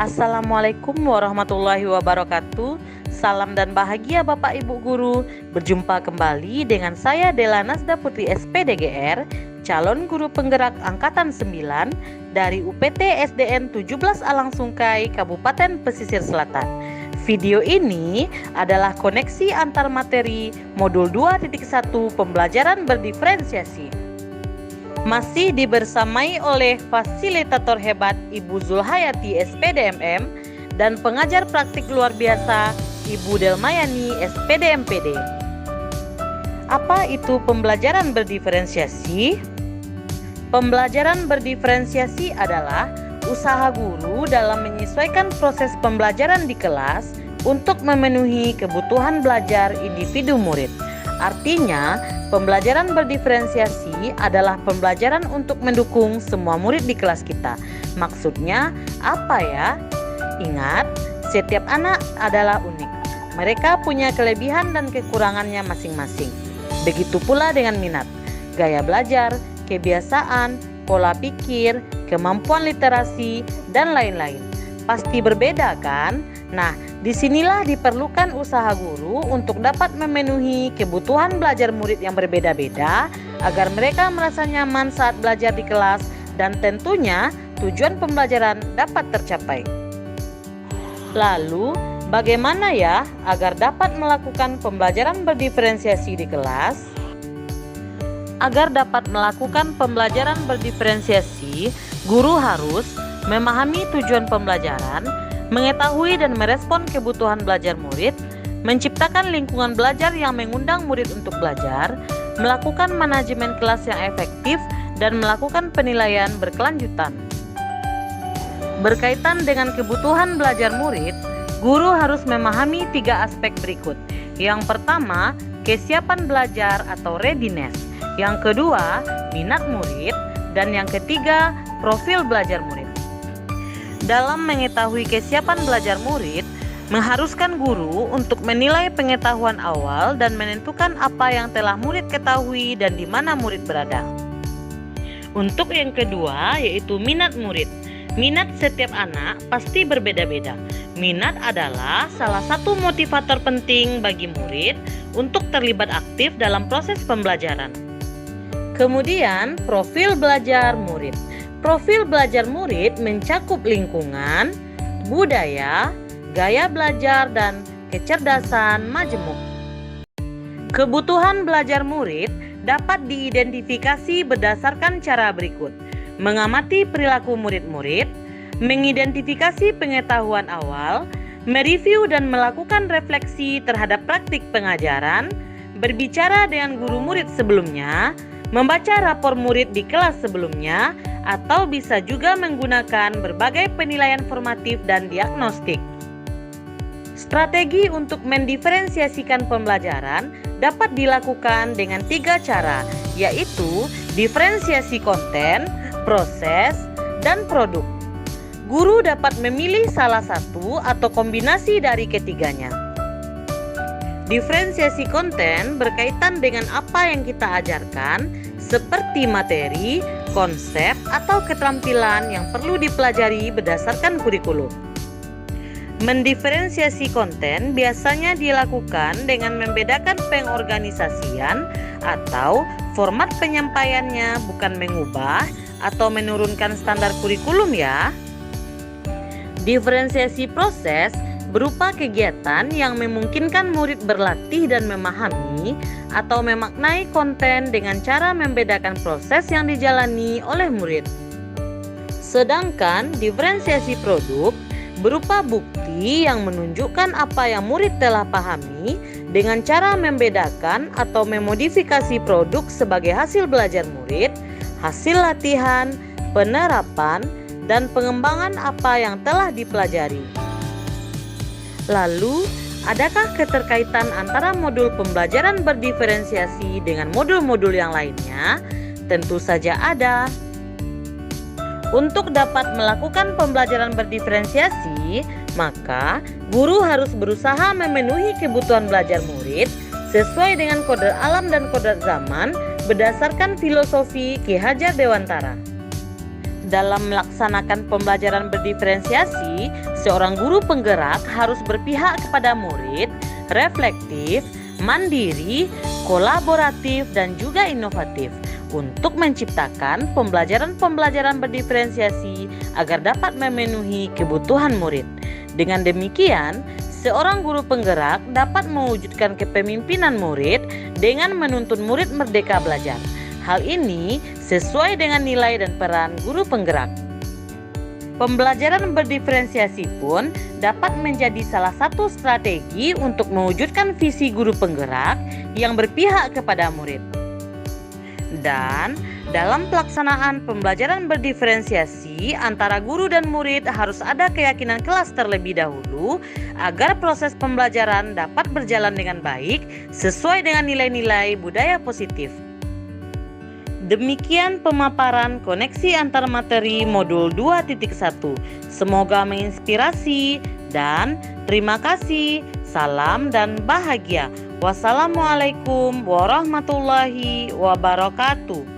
Assalamualaikum warahmatullahi wabarakatuh. Salam dan bahagia Bapak Ibu Guru. Berjumpa kembali dengan saya Dela Nasda Putri SPDGR, calon guru penggerak Angkatan 9 dari UPT SDN 17 Alang Sungkai, Kabupaten Pesisir Selatan. Video ini adalah koneksi antar materi modul 2.1 pembelajaran berdiferensiasi. Masih dibersamai oleh fasilitator hebat Ibu Zulhayati SPDMM dan pengajar praktik luar biasa Ibu Delmayani SPDMPD. Apa itu pembelajaran berdiferensiasi? Pembelajaran berdiferensiasi adalah usaha guru dalam menyesuaikan proses pembelajaran di kelas untuk memenuhi kebutuhan belajar individu murid. Artinya, pembelajaran berdiferensiasi adalah pembelajaran untuk mendukung semua murid di kelas kita. Maksudnya apa ya? Ingat, setiap anak adalah unik. Mereka punya kelebihan dan kekurangannya masing-masing. Begitu pula dengan minat, gaya belajar, kebiasaan, pola pikir, kemampuan literasi, dan lain-lain. Pasti berbeda kan? Nah, disinilah diperlukan usaha guru untuk dapat memenuhi kebutuhan belajar murid yang berbeda-beda agar mereka merasa nyaman saat belajar di kelas dan tentunya tujuan pembelajaran dapat tercapai. Lalu, bagaimana ya agar dapat melakukan pembelajaran berdiferensiasi di kelas? Agar dapat melakukan pembelajaran berdiferensiasi, guru harus memahami tujuan pembelajaran, mengetahui dan merespon kebutuhan belajar murid, menciptakan lingkungan belajar yang mengundang murid untuk belajar, melakukan manajemen kelas yang efektif, dan melakukan penilaian berkelanjutan. Berkaitan dengan kebutuhan belajar murid, guru harus memahami 3 aspek berikut. Yang pertama, kesiapan belajar atau readiness. Yang kedua, minat murid. Dan yang ketiga, profil belajar murid. Dalam mengetahui kesiapan belajar murid, mengharuskan guru untuk menilai pengetahuan awal dan menentukan apa yang telah murid ketahui dan di mana murid berada. Untuk yang kedua, yaitu minat murid. Minat setiap anak pasti berbeda-beda. Minat adalah salah satu motivator penting bagi murid untuk terlibat aktif dalam proses pembelajaran. Kemudian, profil belajar murid. Profil belajar murid mencakup lingkungan, budaya, gaya belajar, dan kecerdasan majemuk. Kebutuhan belajar murid dapat diidentifikasi berdasarkan cara berikut: mengamati perilaku murid-murid, mengidentifikasi pengetahuan awal, mereview dan melakukan refleksi terhadap praktik pengajaran, berbicara dengan guru murid sebelumnya, membaca rapor murid di kelas sebelumnya, atau bisa juga menggunakan berbagai penilaian formatif dan diagnostik. Strategi untuk mendiferensiasikan pembelajaran dapat dilakukan dengan 3 cara, yaitu diferensiasi konten, proses, dan produk. Guru dapat memilih salah satu atau kombinasi dari ketiganya. Diferensiasi konten berkaitan dengan apa yang kita ajarkan, seperti materi, konsep, atau keterampilan yang perlu dipelajari berdasarkan kurikulum. Mendiferensiasi konten biasanya dilakukan dengan membedakan pengorganisasian atau format penyampaiannya, bukan mengubah atau menurunkan standar kurikulum ya. Diferensiasi proses berupa kegiatan yang memungkinkan murid berlatih dan memahami atau memaknai konten dengan cara membedakan proses yang dijalani oleh murid. Sedangkan diferensiasi produk berupa bukti yang menunjukkan apa yang murid telah pahami dengan cara membedakan atau memodifikasi produk sebagai hasil belajar murid, hasil latihan, penerapan, dan pengembangan apa yang telah dipelajari. Lalu, adakah keterkaitan antara modul pembelajaran berdiferensiasi dengan modul-modul yang lainnya? Tentu saja ada. Untuk dapat melakukan pembelajaran berdiferensiasi, maka guru harus berusaha memenuhi kebutuhan belajar murid sesuai dengan kodrat alam dan kodrat zaman berdasarkan filosofi Ki Hajar Dewantara. Dalam melaksanakan pembelajaran berdiferensiasi, seorang guru penggerak harus berpihak kepada murid, reflektif, mandiri, kolaboratif, dan juga inovatif untuk menciptakan pembelajaran-pembelajaran berdiferensiasi agar dapat memenuhi kebutuhan murid. Dengan demikian, seorang guru penggerak dapat mewujudkan kepemimpinan murid dengan menuntun murid merdeka belajar. Hal ini sesuai dengan nilai dan peran guru penggerak. Pembelajaran berdiferensiasi pun dapat menjadi salah satu strategi untuk mewujudkan visi guru penggerak yang berpihak kepada murid. Dan dalam pelaksanaan pembelajaran berdiferensiasi antara guru dan murid harus ada keyakinan kelas terlebih dahulu agar proses pembelajaran dapat berjalan dengan baik sesuai dengan nilai-nilai budaya positif. Demikian pemaparan koneksi antar materi modul 2.1. Semoga menginspirasi dan terima kasih. Salam dan bahagia. Wassalamualaikum warahmatullahi wabarakatuh.